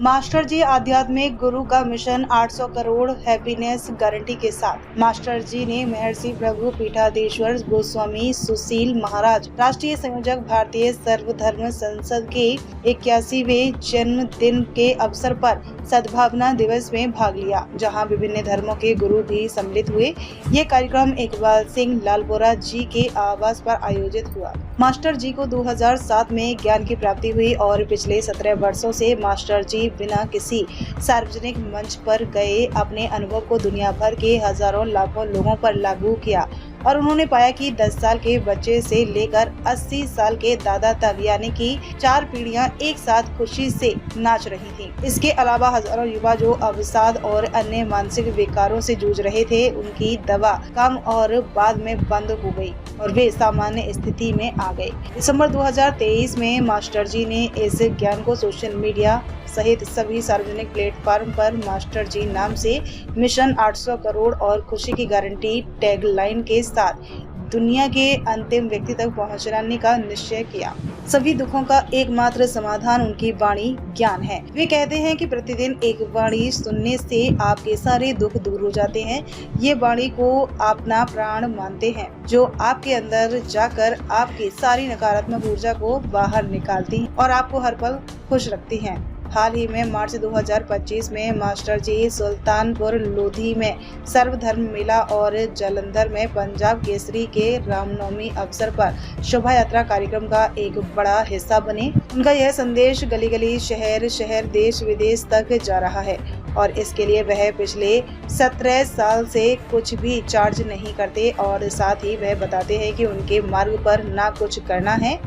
Master जी आध्यात्मिक गुरु का mission 800 crore happiness guarantee के साथ। मास्टर जी ने महर्षि प्रभु पीठाधीश्वर गोस्वामी सुशील महाराज राष्ट्रीय संयोजक भारतीय सर्वधर्म संसद के 81वें जन्मदिन के अवसर पर सद्भावना दिवस में भाग लिया, जहां विभिन्न धर्मों के गुरु भी सम्मिलित हुए। ये कार्यक्रम इकबाल सिंह लालपुरा जी के आवास पर आयोजित हुआ। मास्टर जी को 2007 में ज्ञान की प्राप्ति हुई और पिछले 17 वर्षों से मास्टर जी बिना किसी सार्वजनिक मंच पर गए अपने अनुभव को दुनिया भर के हजारों लाखों लोगों पर लागू किया और उन्होंने पाया कि 10 साल के बच्चे से लेकर 80 साल के दादा तक यानी कि 4 पीढ़ियां एक साथ खुशी से नाच रही थीं। इसके अलावा हजारों युवा जो अवसाद और अन्य मानसिक विकारों से जूझ रहे थे, उनकी दवा कम और बाद में बंद हो गई और वे सामान्य स्थिति में आ गए। दिसंबर 2023 में मास्टर जी ने इस ज्ञान को सोशल मीडिया सहित सभी सार्वजनिक प्लेटफॉर्म पर मास्टर जी नाम से मिशन 800 करोड़ और खुशी की गारंटी टैगलाइन के साथ दुनिया के अंतिम व्यक्ति तक पहुंचाने का निश्चय किया। सभी दुखों का एकमात्र समाधान उनकी वाणी ज्ञान है। वे कहते हैं कि प्रतिदिन एक वाणी सुनने से आपके सारे दुख दूर हो जाते हैं। ये वाणी को अपना प्राण मानते हैं, जो आपके अंदर जाकर आपकी सारी नकारात्मक ऊर्जा को बाहर निकालती और आपको हर पल खुश रखती हैं। हाल ही में मार्च 2025 में मास्टर जी सुल्तानपुर लोधी में सर्वधर्म मेला और जालंधर में पंजाब केसरी के रामनवमी अवसर पर शोभा यात्रा कार्यक्रम का एक बड़ा हिस्सा बने। उनका यह संदेश गली गली शहर शहर देश विदेश तक जा रहा है और इसके लिए वह पिछले 17 साल से कुछ भी चार्ज नहीं करते और साथ ही वह बताते हैं कि उनके मार्ग पर ना कुछ करना है,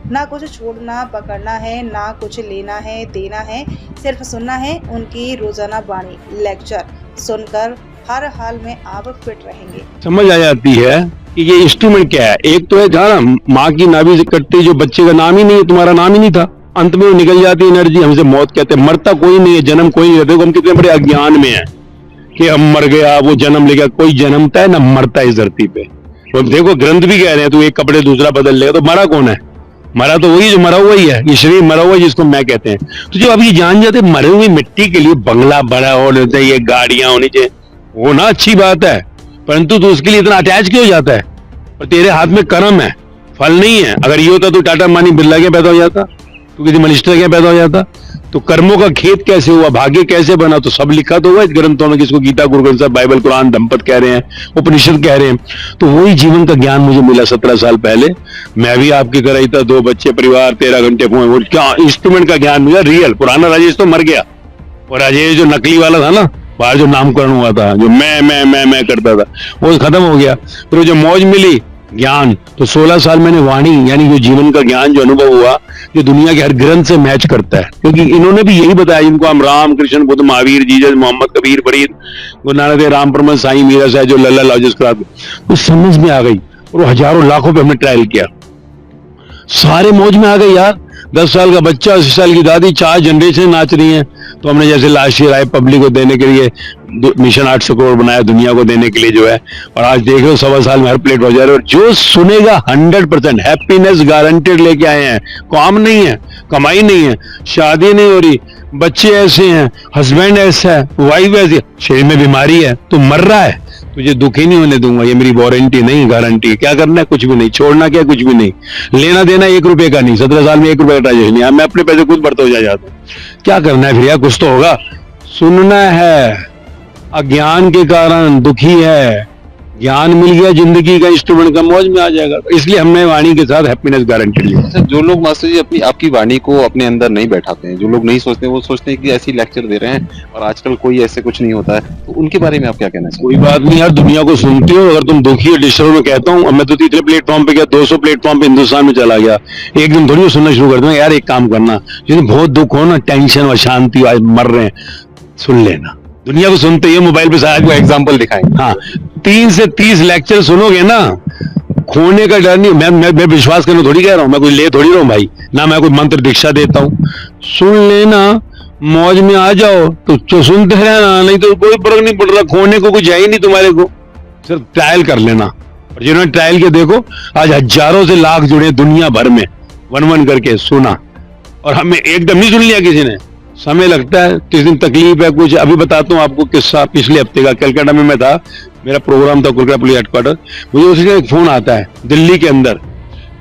ना कुछ छोड़ना पकड़ना है, ना कुछ लेना है देना है, सिर्फ सुनना है। उनकी रोजाना वाणी लेक्चर सुनकर हर हाल में आप फिट रहेंगे। समझ आ जाती है कि ये इंस्ट्रूमेंट क्या है। एक तो है जहाँ माँ की नाभि से कटती जो बच्चे का नाम ही नहीं है, तुम्हारा नाम ही नहीं था, अंत में वो निकल जाती एनर्जी, हमसे मौत कहते हैं। मरता कोई नहीं है, जन्म कोई नहीं है। देखो हम कितने बड़े अज्ञान में हैं कि हम मर गया, वो जन्म ले गया। कोई जन्मता है ना मरता है इस धरती पे। तो देखो ग्रंथ भी कह रहे हैं तू एक कपड़े दूसरा बदल लेगा, तो मरा कौन है? मरा तो वही जो मरा हुआ ही है, ये शरीर मरा हुआ है जिसको मैं कहते हैं। तो जो अभी जान जाते मरे हुए मिट्टी के लिए बंगला बड़ा और ये गाड़ियां होनी चाहिए, वो ना अच्छी बात है, परंतु तो उसके लिए इतना अटैच क्यों हो जाता है? और तेरे हाथ में कर्म है, फल नहीं है। अगर ये होता तो टाटा अंबानी बिरला के पैदा हो जाता, तो किसी मनिस्टर के पैदा हो जाता। तो कर्मों का खेत कैसे हुआ, भाग्य कैसे बना, तो सब लिखा तो हुआ इस ग्रंथों में, जिसको गीता, गुरु ग्रंथ साहब, बाइबल, कुरान, दंपत कह रहे हैं, उपनिषद कह रहे हैं। तो वही जीवन का ज्ञान मुझे मिला 17 साल पहले। मैं भी आपकी तरह ही था, 2 बच्चे, परिवार, 13 घंटे फोन, क्या इंस्ट्रूमेंट का ज्ञान मिला रियल। पुराना राजेश तो मर गया और राजेश जो नकली वाला था ना, बाहर जो नामकरण हुआ था, जो मैं करता था, वो खत्म हो गया। फिर जो मौज मिली ज्ञान, तो 16 साल मैंने वाणी यानी जो जीवन का ज्ञान जो अनुभव हुआ, जो दुनिया के हर ग्रंथ से मैच करता है, क्योंकि इन्होंने भी यही बताया जिनको हम राम, कृष्ण, बुद्ध, महावीर, जीसस, मोहम्मद, कबीर, फरीद, गुरु नानक देव, राम परमहंस, साईं मीरा साहब, जो लल्ला लॉजिस कराते, तो समझ में आ गई। और हजारों लाखों पे हमने ट्रायल किया, सारे मौज में आ गए यार। 10 साल का बच्चा, 80 साल की दादी, 4 जनरेशन नाच रही हैं। तो हमने जैसे लास्ट ईयर आए पब्लिक को देने के लिए मिशन 800 करोड़ बनाया दुनिया को देने के लिए जो है, और आज देख लो 1.25 साल में हर प्लेट हो जा रहे। और जो सुनेगा 100% हैप्पीनेस गारंटेड लेके आए हैं। काम नहीं है, कमाई नहीं है, शादी नहीं हो रही, बच्चे ऐसे हैं, हस्बैंड ऐसा है, वाइफ ऐसी, शरीर में बीमारी है, तो मर रहा है, तुझे दुख ही नहीं होने दूंगा, ये मेरी वारंटी नहीं, गारंटी। क्या करना है? कुछ भी नहीं, छोड़ना क्या? कुछ भी नहीं, लेना देना 1 रुपए का नहीं। 17 साल में 1 रुपए का ट्रांजेक्शन नहीं। मैं अपने पैसे खुद बढ़ता हो जाता हूँ। क्या करना है फिर यार? कुछ तो होगा। सुनना है, अज्ञान के कारण दुखी है, ज्ञान मिल गया जिंदगी का इंस्ट्रूमेंट का, मौज में आ जाएगा। इसलिए हमने वाणी के साथ हैप्पीनेस गारंटी ली। अच्छा, जो लोग मास्टर जी आपकी वाणी को अपने अंदर नहीं बैठाते हैं, जो लोग नहीं सोचते, वो सोचते हैं कि ऐसी लेक्चर दे रहे हैं और आजकल कोई ऐसे कुछ नहीं होता है, तो उनके बारे में आप क्या कहना चाहिए? कोई बात नहीं यार, दुनिया को सुनते हो। अगर तुम दुखी हो, डिस्टर्ब में कहता हूँ, मैं तो तीसरे प्लेटफॉर्म पे गया, 200 प्लेटफॉर्म पे हिंदुस्तान में चला गया, एक दिन थोड़ी सुनना शुरू कर दूंगा। यार एक काम करना, जिन्हें बहुत दुख हो ना, टेंशन, अशांति, आज मर रहे हैं, सुन लेना। दुनिया को सुनते ही मोबाइल पे सारा एग्जाम्पल दिखाएंगे। हाँ, 3 से 30 लेक्चर सुनोगे ना, खोने का डर नहीं। मैं विश्वास करना थोड़ी कह रहा हूँ, मैं कोई ले थोड़ी रहा हूँ भाई, ना मैं कोई मंत्र दीक्षा देता हूँ। सुन लेना, मौज में आ जाओ, तो सुनते रहना, नहीं तो कोई फर्क नहीं पड़ रहा। खोने को कुछ है ही नहीं तुम्हारे को, सिर्फ ट्रायल कर लेना। और जिन्होंने ट्रायल के देखो, आज हजारों से लाख जुड़े दुनिया भर में, वन करके सुना, और हमें एकदम नहीं सुन लिया किसी ने, समय लगता है, किस दिन तकलीफ है कुछ। अभी बताता हूँ आपको किस्सा पिछले हफ्ते का। कलकत्ता में मैं था, मेरा प्रोग्राम था कोलकाता पुलिस हेडक्वार्टर। मुझे उसी एक फोन आता है, दिल्ली के अंदर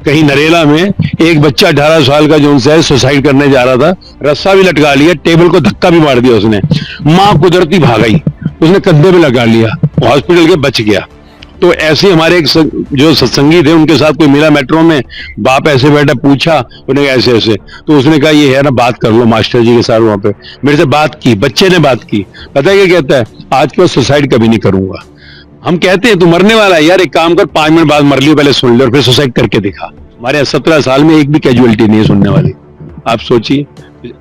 कहीं नरेला में एक बच्चा 18 साल का जो उनसे सुसाइड करने जा रहा था, रस्सा भी लटका लिया, टेबल को धक्का भी मार दिया उसने। माँ कुदरती भाग गई, उसने कंधे पे लगा लिया, हॉस्पिटल के बच गया। तो ऐसे हमारे एक जो सत्संगी थे, उनके साथ कोई मिला मेट्रो में, बाप ऐसे बैठा, पूछा उन्हें ऐसे ऐसे, तो उसने कहा ये है ना, बात कर लो मास्टर जी के साथ। वहां पे मेरे से बात की, बच्चे ने बात की, पता है क्या कहता है, आज के बाद सुसाइड कभी नहीं करूंगा। हम कहते हैं तू मरने वाला है यार, एक काम कर 5 मिनट बाद मर लियो, पहले सुन ले और फिर सुसाइड करके दिखा। हमारे 17 साल में एक भी कैजुअलिटी नहीं है सुनने वाली। आप सोचिए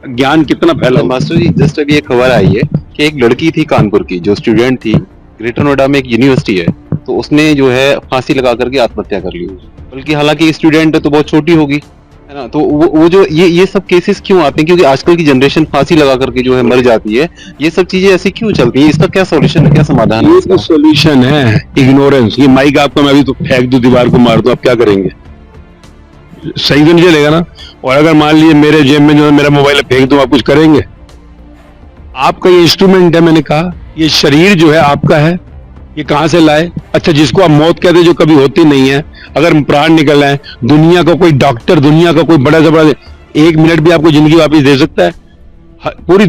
ज्ञान कितना फैला हुआ। मास्टर जी, जस्ट अभी एक खबर आई है कि एक लड़की थी कानपुर की, जो स्टूडेंट थी, ग्रेटर नोएडा में एक यूनिवर्सिटी है, तो उसने जो है फांसी लगा करके आत्महत्या कर ली। बल्कि हालांकि स्टूडेंट तो बहुत छोटी होगी, है ना। तो वो जो ये सब केसेस क्यों आते हैं? क्योंकि आजकल की जनरेशन फांसी लगा करके जो है मर जाती है। ये सब चीजें ऐसी क्यों चलती है? इसका क्या सॉल्यूशन है, क्या समाधान है ये इसका? तो सोल्यूशन है इग्नोरेंस। ये माइक आपको मैं अभी तो फेंक दूं, दीवार को मार दूं, आप क्या करेंगे? सही तो नहीं चलेगा ना। और अगर मान लीजिए मेरे जेब में जो है मेरा मोबाइल फेंक दूं, आप कुछ करेंगे? आपका ये इंस्ट्रूमेंट है, मैंने कहा ये शरीर जो है आपका है, ये कहां से लाए? अच्छा, जिसको आप मौत कहते हैं, जो कभी होती नहीं है, अगर प्राण निकल रहे हैं, दुनिया का कोई डॉक्टर, दुनिया का कोई बड़ा से बड़ा 1 मिनट भी आपको जिंदगी वापस दे सकता है? पूरी